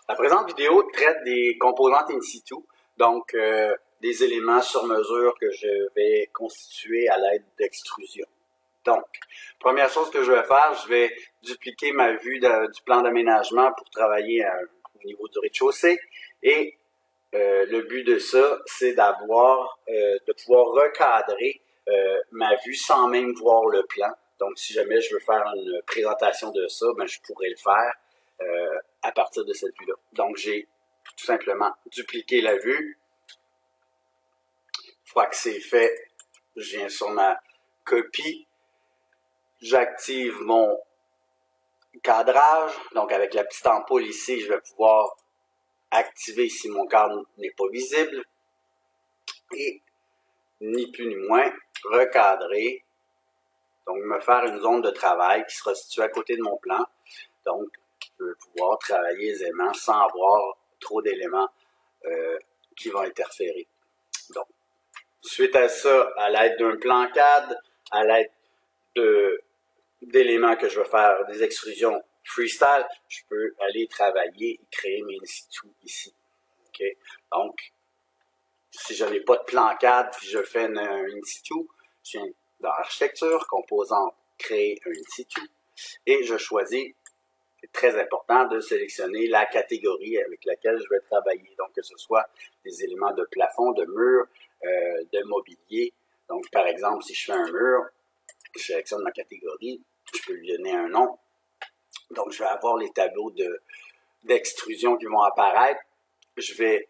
La présente vidéo traite des composantes in situ, donc des éléments sur mesure que je vais constituer à l'aide d'extrusion. Donc, première chose que je vais faire, je vais dupliquer ma vue du plan d'aménagement pour travailler au niveau du rez-de-chaussée. Et le but de ça, c'est de pouvoir recadrer ma vue sans même voir le plan. Donc, si jamais je veux faire une présentation de ça, ben, je pourrais le faire à partir de cette vue-là. Donc, j'ai tout simplement dupliqué la vue. Une fois que c'est fait, je viens sur ma copie. J'active mon cadrage. Donc, avec la petite ampoule ici, je vais pouvoir activer si mon cadre n'est pas visible. Et, ni plus ni moins, recadrer. Donc, me faire une zone de travail qui sera située à côté de mon plan. Donc, je vais pouvoir travailler aisément sans avoir trop d'éléments qui vont interférer. Donc, suite à ça, à l'aide d'un plan CAD, à l'aide d'éléments que je vais faire des extrusions freestyle, je peux aller travailler et créer mes in situ ici. Okay? Donc, si je n'ai pas de plan CAD puis je fais un in situ, je viens dans architecture, composante, créer un in situ et je choisis, c'est très important de sélectionner la catégorie avec laquelle je vais travailler. Donc, que ce soit des éléments de plafond, de mur, de mobilier. Donc, par exemple, si je fais un mur, je sélectionne ma catégorie, je peux lui donner un nom. Donc, je vais avoir les tableaux d'extrusion qui vont apparaître. Je vais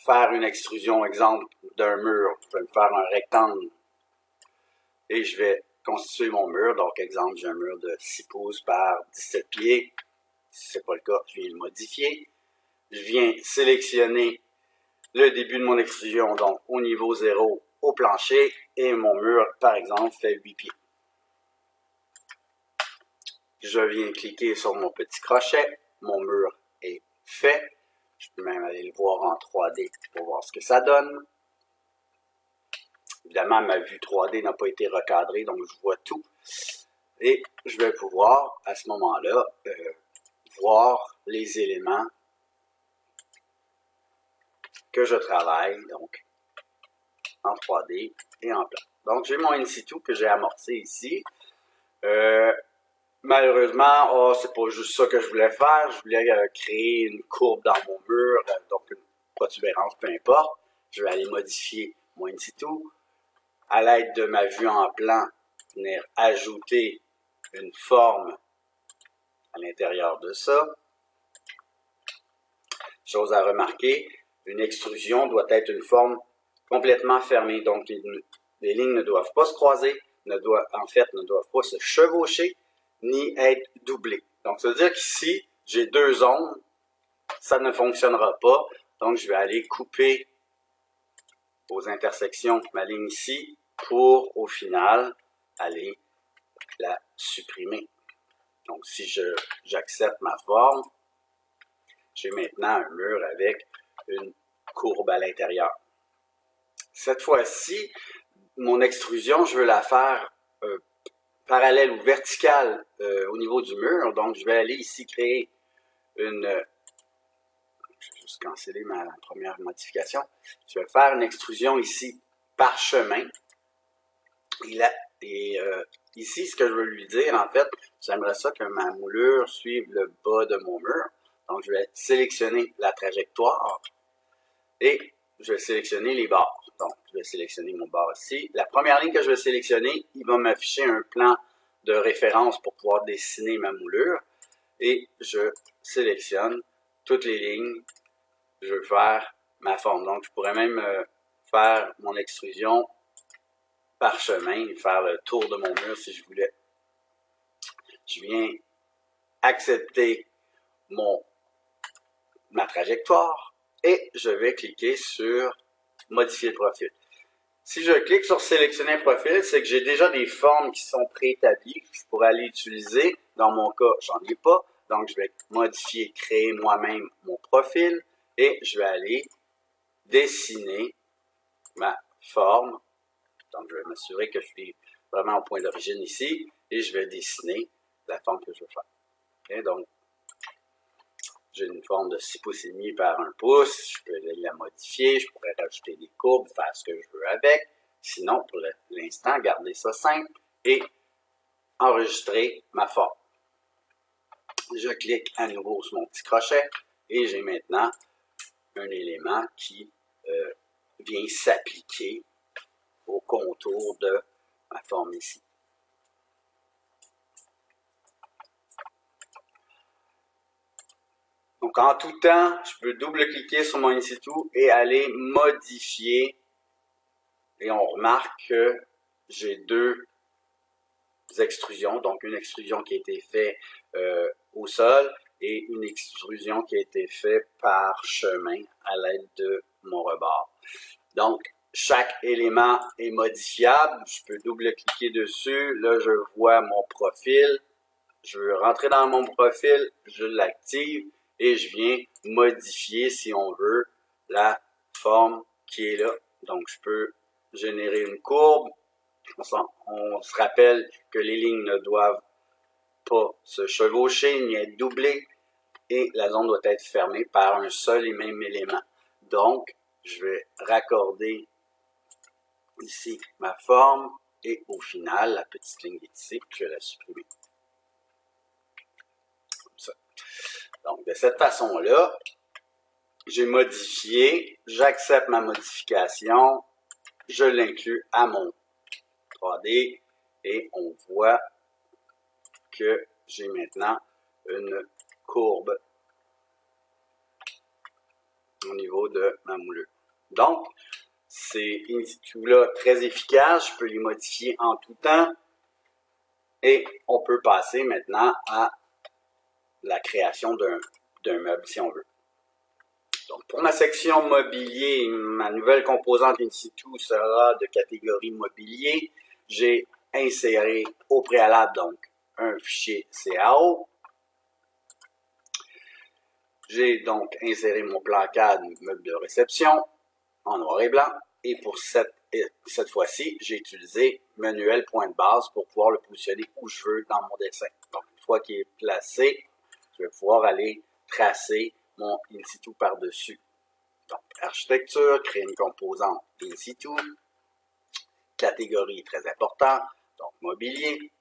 faire une extrusion, exemple, d'un mur. Je vais me faire un rectangle et je vais constituer mon mur. Donc, exemple, j'ai un mur de 6 pouces par 17 pieds. Si ce n'est pas le cas, je viens le modifier. Je viens sélectionner le début de mon extrusion, donc au niveau 0 au plancher, et mon mur, par exemple, fait 8 pieds. Je viens cliquer sur mon petit crochet, mon mur est fait. Je peux même aller le voir en 3D pour voir ce que ça donne. Évidemment, ma vue 3D n'a pas été recadrée, donc je vois tout. Et je vais pouvoir, à ce moment-là, voir les éléments que je travaille, donc en 3D et en plan. Donc, j'ai mon in situ que j'ai amorcé ici. Malheureusement, c'est pas juste ça que je voulais faire. Je voulais créer une courbe dans mon mur, donc une protubérance, peu importe. Je vais aller modifier mon in situ. À l'aide de ma vue en plan, venir ajouter une forme à l'intérieur de ça. Chose à remarquer, une extrusion doit être une forme complètement fermée. Donc, les lignes ne doivent pas se croiser, ne doivent pas se chevaucher, ni être doublées. Donc, ça veut dire qu'ici, j'ai deux zones, ça ne fonctionnera pas. Donc, je vais aller couper aux intersections ma ligne ici pour, au final, aller la supprimer. Donc, si j'accepte ma forme, j'ai maintenant un mur avec une courbe à l'intérieur. Cette fois-ci, mon extrusion, je veux la faire parallèle ou verticale au niveau du mur. Donc, je vais aller ici créer une... Je vais juste canceller ma première modification. Je vais faire une extrusion ici parchemin. Ici, ce que je veux lui dire, en fait, j'aimerais ça que ma moulure suive le bas de mon mur. Donc, je vais sélectionner la trajectoire et je vais sélectionner les barres. Donc, je vais sélectionner mon barre ici. La première ligne que je vais sélectionner, il va m'afficher un plan de référence pour pouvoir dessiner ma moulure. Et je sélectionne toutes les lignes. Je veux faire ma forme. Donc, je pourrais même faire mon extrusion parchemin, faire le tour de mon mur si je voulais. Je viens accepter ma trajectoire et je vais cliquer sur modifier le profil. Si je clique sur sélectionner un profil, c'est que j'ai déjà des formes qui sont préétablies que je pourrais aller utiliser. Dans mon cas, j'en ai pas. Donc, je vais modifier, créer moi-même mon profil et je vais aller dessiner ma forme. Donc, je vais m'assurer que je suis vraiment au point d'origine ici et je vais dessiner la forme que je veux faire. Okay, donc, j'ai une forme de 6 pouces et demi par 1 pouce. Je peux la modifier, je pourrais rajouter des courbes, faire ce que je veux avec. Sinon, pour l'instant, garder ça simple et enregistrer ma forme. Je clique à nouveau sur mon petit crochet et j'ai maintenant un élément qui vient s'appliquer au contour de ma forme ici. Donc en tout temps, je peux double-cliquer sur mon in-situ et aller modifier. Et on remarque que j'ai deux extrusions, donc une extrusion qui a été faite au sol et une extrusion qui a été faite par chemin à l'aide de mon rebord. Donc, chaque élément est modifiable. Je peux double-cliquer dessus. Là, je vois mon profil. Je veux rentrer dans mon profil, je l'active et je viens modifier, si on veut, la forme qui est là. Donc, je peux générer une courbe. On se rappelle que les lignes ne doivent pas se chevaucher ni être doublées et la zone doit être fermée par un seul et même élément. Donc, je vais raccorder ici ma forme et au final, la petite ligne est ici, je vais la supprimer. Comme ça. Donc, de cette façon-là, j'ai modifié, j'accepte ma modification, je l'inclus à mon 3D et on voit que j'ai maintenant une courbe au niveau de ma moulure. Donc, ces in-situ-là très efficaces, je peux les modifier en tout temps et on peut passer maintenant à la création d'un meuble si on veut. Donc, pour ma section mobilier, ma nouvelle composante in-situ sera de catégorie mobilier. J'ai inséré au préalable donc un fichier CAO. J'ai donc inséré mon plan CAD meuble de réception en noir et blanc. Et pour cette fois-ci, j'ai utilisé manuel point de base pour pouvoir le positionner où je veux dans mon dessin. Donc, une fois qu'il est placé, je vais pouvoir aller tracer mon in-situ par-dessus. Donc, architecture, créer une composante in-situ, catégorie très important, donc mobilier,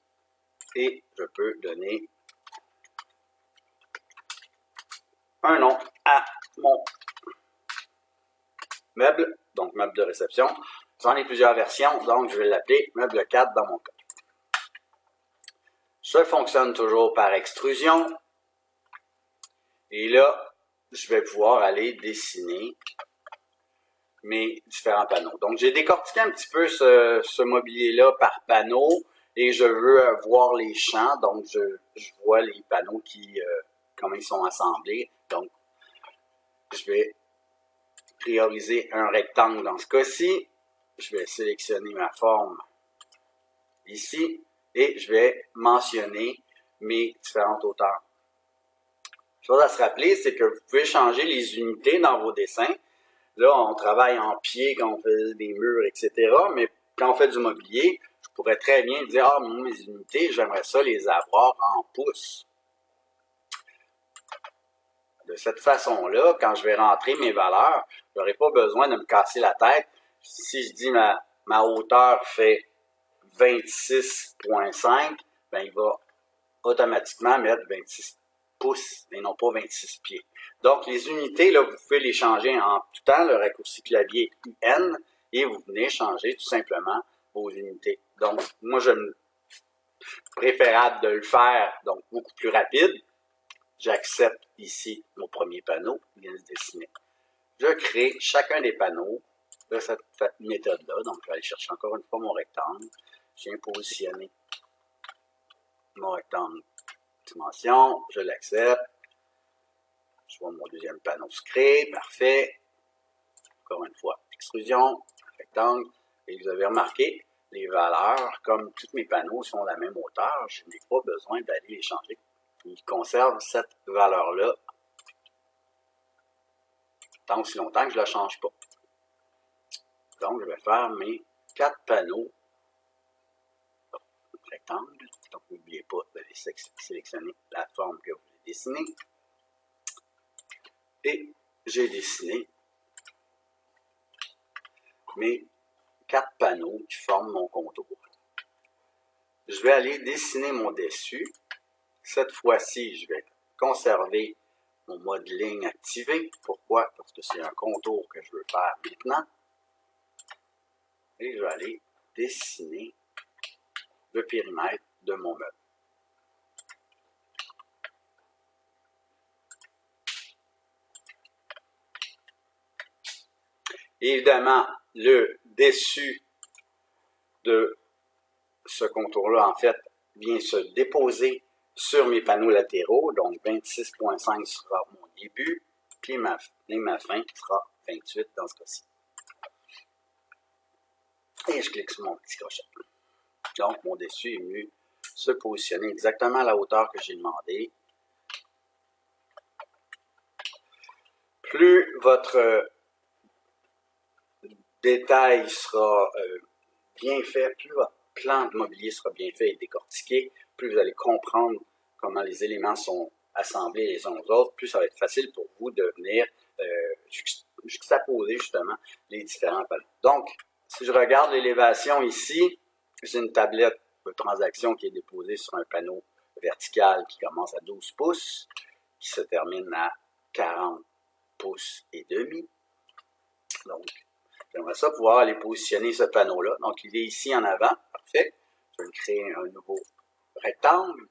et je peux donner un nom à mon meuble, donc meuble de réception. J'en ai plusieurs versions, donc je vais l'appeler meuble 4 dans mon cas. Je fonctionne toujours par extrusion, et là, je vais pouvoir aller dessiner mes différents panneaux. Donc, j'ai décortiqué un petit peu ce mobilier-là par panneau et je veux voir les champs. Donc, je vois les panneaux comment ils sont assemblés. Donc, je vais prioriser un rectangle dans ce cas-ci. Je vais sélectionner ma forme ici et je vais mentionner mes différentes hauteurs. Chose à se rappeler, c'est que vous pouvez changer les unités dans vos dessins. Là, on travaille en pied quand on fait des murs, etc. Mais quand on fait du mobilier, je pourrais très bien dire, ah, mes unités, j'aimerais ça les avoir en pouces. De cette façon-là, quand je vais rentrer mes valeurs, je n'aurai pas besoin de me casser la tête. Si je dis ma hauteur fait 26,5, ben il va automatiquement mettre 26 pouces et non pas 26 pieds. Donc, les unités, là, vous pouvez les changer en tout temps, le raccourci clavier IN, et vous venez changer tout simplement vos unités. Donc, moi, préférable de le faire, donc beaucoup plus rapide. J'accepte ici mon premier panneau, il vient de se dessiner. Je crée chacun des panneaux de cette méthode-là. Donc, je vais aller chercher encore une fois mon rectangle. Je viens positionner mon rectangle dimension, je l'accepte. Je vois mon deuxième panneau se créer, parfait. Encore une fois, extrusion, rectangle. Et vous avez remarqué, les valeurs, comme tous mes panneaux sont à la même hauteur, je n'ai pas besoin d'aller les changer. Ils conservent cette valeur-là tant aussi longtemps que je ne la change pas. Donc, je vais faire mes 4 panneaux rectangles. Donc, n'oubliez pas d'aller sélectionner la forme que vous voulez dessiner. Et j'ai dessiné mes 4 panneaux qui forment mon contour. Je vais aller dessiner mon dessus. Cette fois-ci, je vais conserver mon mode ligne activé. Pourquoi? Parce que c'est un contour que je veux faire maintenant. Et je vais aller dessiner le périmètre de mon meuble. Évidemment, le dessus de ce contour-là, en fait, vient se déposer sur mes panneaux latéraux. Donc, 26.5 sera mon début, puis ma fin sera 28 dans ce cas-ci. Et je clique sur mon petit crochet. Donc, mon dessus est venu se positionner exactement à la hauteur que j'ai demandé. Plus votre détail sera bien fait, plus votre plan de mobilier sera bien fait et décortiqué, plus vous allez comprendre comment les éléments sont assemblés les uns aux autres, plus ça va être facile pour vous de venir juxtaposer justement les différents panneaux. Donc, si je regarde l'élévation ici, j'ai une tablette de transaction qui est déposée sur un panneau vertical qui commence à 12 pouces, qui se termine à 40 pouces et demi. Donc, j'aimerais ça pouvoir aller positionner ce panneau-là. Donc, il est ici en avant. Parfait. Je vais créer un nouveau rectangle.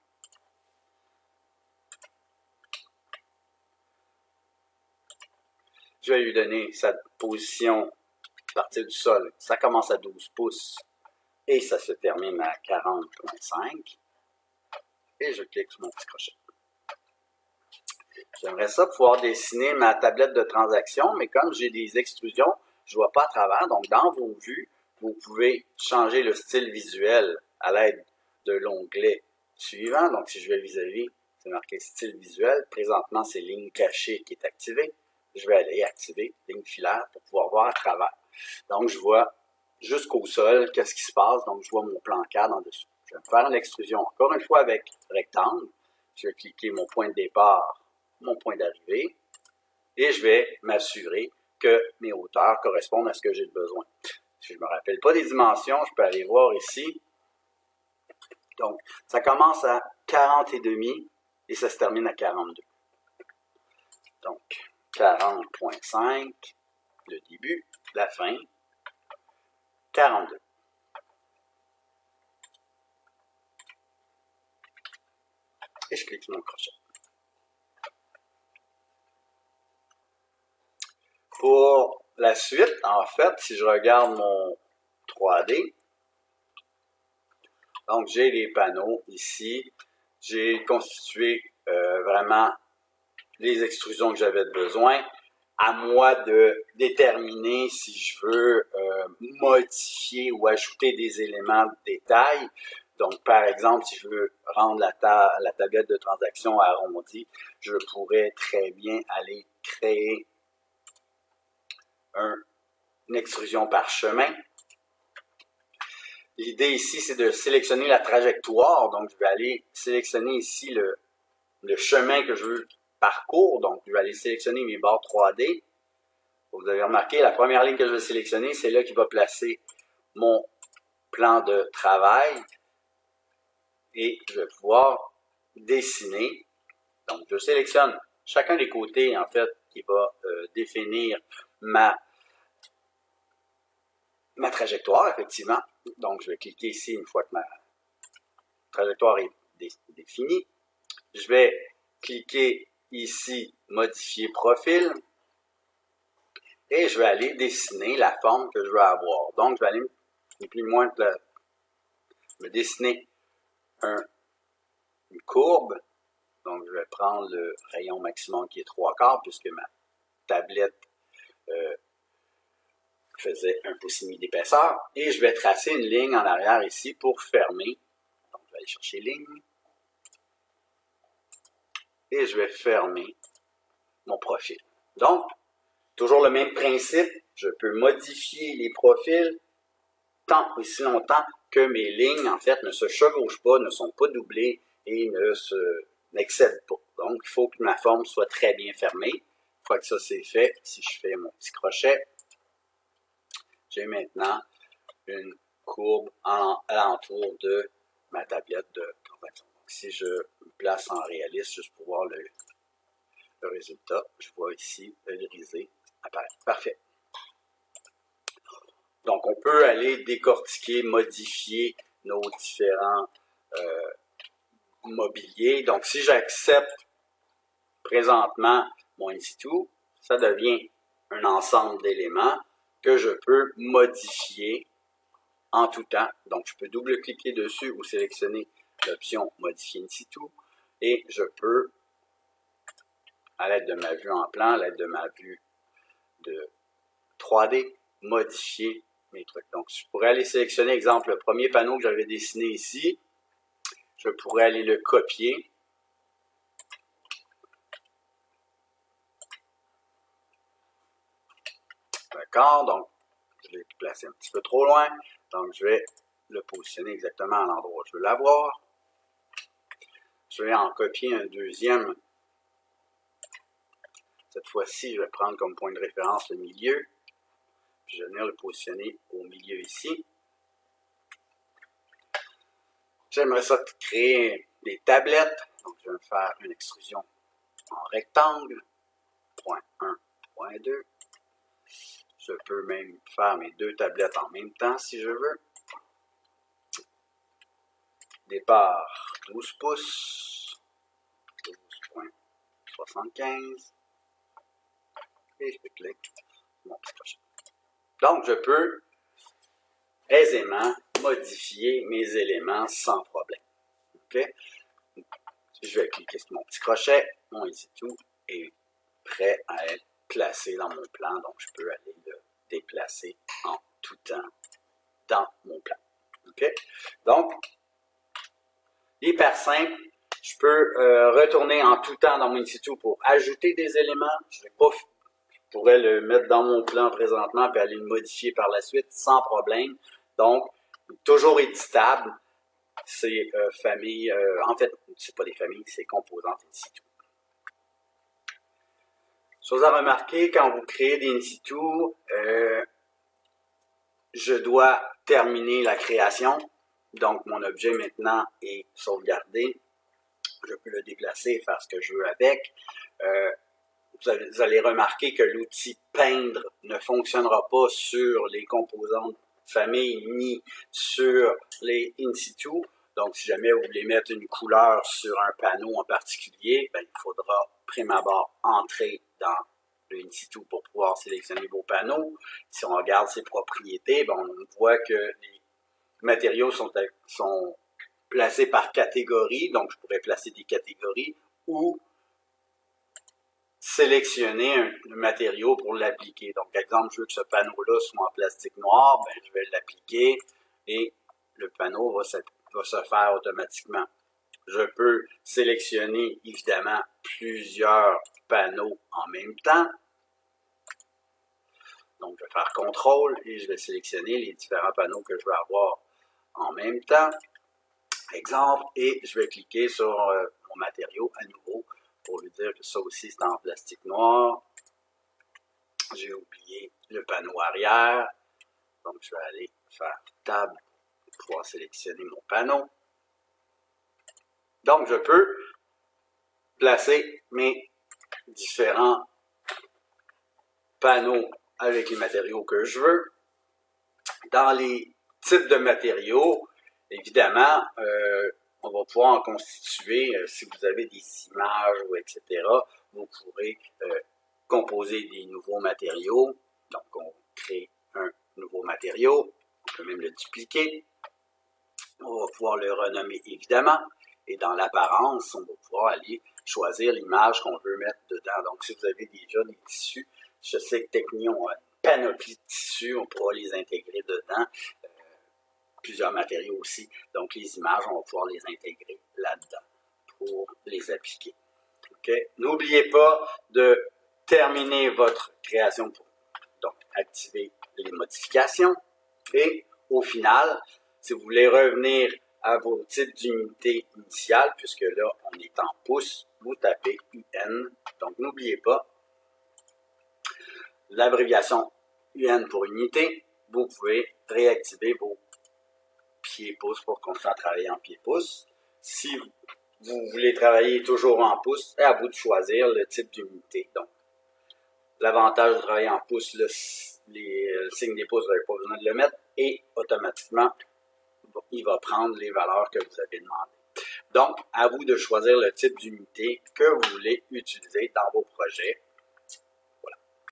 Je vais lui donner sa position à partir du sol. Ça commence à 12 pouces et ça se termine à 40.5. Et je clique sur mon petit crochet. J'aimerais ça pouvoir dessiner ma tablette de transaction, mais comme j'ai des extrusions, je ne vois pas à travers. Donc, dans vos vues, vous pouvez changer le style visuel à l'aide de l'onglet suivant. Donc, si je vais vis-à-vis, c'est marqué style visuel. Présentement, c'est ligne cachée qui est activée. Je vais aller activer ligne filaire pour pouvoir voir à travers. Donc, je vois jusqu'au sol qu'est-ce qui se passe. Donc, je vois mon plan cadre en dessous. Je vais faire une extrusion encore une fois avec rectangle. Je vais cliquer mon point de départ, mon point d'arrivée, et je vais m'assurer que mes hauteurs correspondent à ce que j'ai besoin. Si je ne me rappelle pas des dimensions, je peux aller voir ici. Donc, ça commence à 40,5 et ça se termine à 42. Donc, 40.5, le début, la fin, 42. Et je clique sur mon crochet. Pour la suite, en fait, si je regarde mon 3D, donc j'ai les panneaux ici, j'ai constitué vraiment les extrusions que j'avais besoin. À moi de déterminer si je veux modifier ou ajouter des éléments de détail. Donc, par exemple, si je veux rendre la tablette de transaction arrondie, je pourrais très bien aller créer une extrusion par chemin. L'idée ici, c'est de sélectionner la trajectoire. Donc, je vais aller sélectionner ici le chemin que je veux parcourir. Donc, je vais aller sélectionner mes bords 3D. Vous avez remarqué, la première ligne que je vais sélectionner, c'est là qui va placer mon plan de travail. Et je vais pouvoir dessiner. Donc, je sélectionne chacun des côtés, en fait, qui va définir ma trajectoire, effectivement. Donc, je vais cliquer ici une fois que ma trajectoire est définie. Je vais cliquer ici, modifier profil. Et je vais aller dessiner la forme que je veux avoir. Donc, je vais aller, ni plus ni moins, me dessiner une courbe. Donc, je vais prendre le rayon maximum qui est 3/4 puisque ma tablette faisait 1,5 pouce d'épaisseur. Et je vais tracer une ligne en arrière ici pour fermer. Donc, je vais aller chercher ligne. Et je vais fermer mon profil. Donc, toujours le même principe. Je peux modifier les profils tant aussi longtemps que mes lignes, en fait, ne se chevauchent pas, ne sont pas doublées et n'excèdent pas. Donc, il faut que ma forme soit très bien fermée. Une fois que ça c'est fait, si je fais mon petit crochet, j'ai maintenant une courbe alentour de ma tablette de convection. Donc, si je me place en réaliste, juste pour voir le résultat, je vois ici l'irisé apparaître. Parfait. Donc, on peut aller décortiquer, modifier nos différents mobiliers. Donc, si j'accepte présentement mon in situ, ça devient un ensemble d'éléments que je peux modifier en tout temps. Donc, je peux double-cliquer dessus ou sélectionner l'option modifier in situ et je peux, à l'aide de ma vue en plan, à l'aide de ma vue de 3D, modifier mes trucs. Donc, je pourrais aller sélectionner, exemple, le premier panneau que j'avais dessiné ici. Je pourrais aller le copier. D'accord? Donc, je l'ai placé un petit peu trop loin. Donc, je vais le positionner exactement à l'endroit où je veux l'avoir. Je vais en copier un deuxième. Cette fois-ci, je vais prendre comme point de référence le milieu. Puis je vais venir le positionner au milieu ici. J'aimerais ça créer des tablettes. Donc, je vais me faire une extrusion en rectangle. Point 1, point 2. Je peux même faire mes deux tablettes en même temps si je veux. Départ 12 pouces. 12.75. Et je clique mon petit crochet. Donc, je peux aisément modifier mes éléments sans problème. OK? Je vais cliquer sur mon petit crochet, mon in situ est prêt à être placé dans mon plan. Donc, je peux aller le déplacer en tout temps dans mon plan. OK? Donc, hyper simple. Je peux retourner en tout temps dans mon in situ pour ajouter des éléments. Je pourrais le mettre dans mon plan présentement et aller le modifier par la suite sans problème. Donc, toujours éditable. C'est famille, en fait, c'est pas des familles, c'est composantes in situ. Chose à remarquer, quand vous créez des in situ, je dois terminer la création. Donc, mon objet maintenant est sauvegardé. Je peux le déplacer et faire ce que je veux avec. Vous allez remarquer que l'outil peindre ne fonctionnera pas sur les composantes famille ni sur les in situ. Donc, si jamais vous voulez mettre une couleur sur un panneau en particulier, ben, il faudra prime abord entrer dans le in situ pour pouvoir sélectionner vos panneaux. Si on regarde ses propriétés, ben, on voit que les matériaux sont placés par catégorie. Donc, je pourrais placer des catégories ou sélectionner un matériau pour l'appliquer. Donc, par exemple, je veux que ce panneau-là soit en plastique noir, ben, je vais l'appliquer et le panneau va se faire automatiquement. Je peux sélectionner, évidemment, plusieurs panneaux en même temps. Donc, je vais faire CTRL et je vais sélectionner les différents panneaux que je veux avoir en même temps. Exemple, et je vais cliquer sur mon matériau à nouveau pour lui dire que ça aussi c'est en plastique noir. J'ai oublié le panneau arrière. Donc, je vais aller faire Tab pour pouvoir sélectionner mon panneau. Donc, je peux placer mes différents panneaux avec les matériaux que je veux. Dans les types de matériaux, évidemment, on va pouvoir en constituer, si vous avez des images, ou etc., vous pourrez composer des nouveaux matériaux. Donc, on crée un nouveau matériau. On peut même le dupliquer. On va pouvoir le renommer, évidemment. Et dans l'apparence, on va pouvoir aller choisir l'image qu'on veut mettre dedans. Donc, si vous avez déjà des tissus, je sais que Technion a une panoplie de tissus, on pourra les intégrer dedans. Plusieurs matériaux aussi. Donc, les images, on va pouvoir les intégrer là-dedans pour les appliquer. Okay? N'oubliez pas de terminer votre création pour donc activer les modifications. Et au final, si vous voulez revenir à vos types d'unités initiales, puisque là, on est en pouces, vous tapez UN. Donc, n'oubliez pas l'abréviation UN pour unité, vous pouvez réactiver vos pieds-pouces pour continuer à travailler en pieds-pouces. Si vous voulez travailler toujours en pouces, c'est à vous de choisir le type d'unité. Donc, l'avantage de travailler en pouces, le signe des pouces, vous n'avez pas besoin de le mettre et automatiquement, il va prendre les valeurs que vous avez demandées. Donc, à vous de choisir le type d'unité que vous voulez utiliser dans vos projets.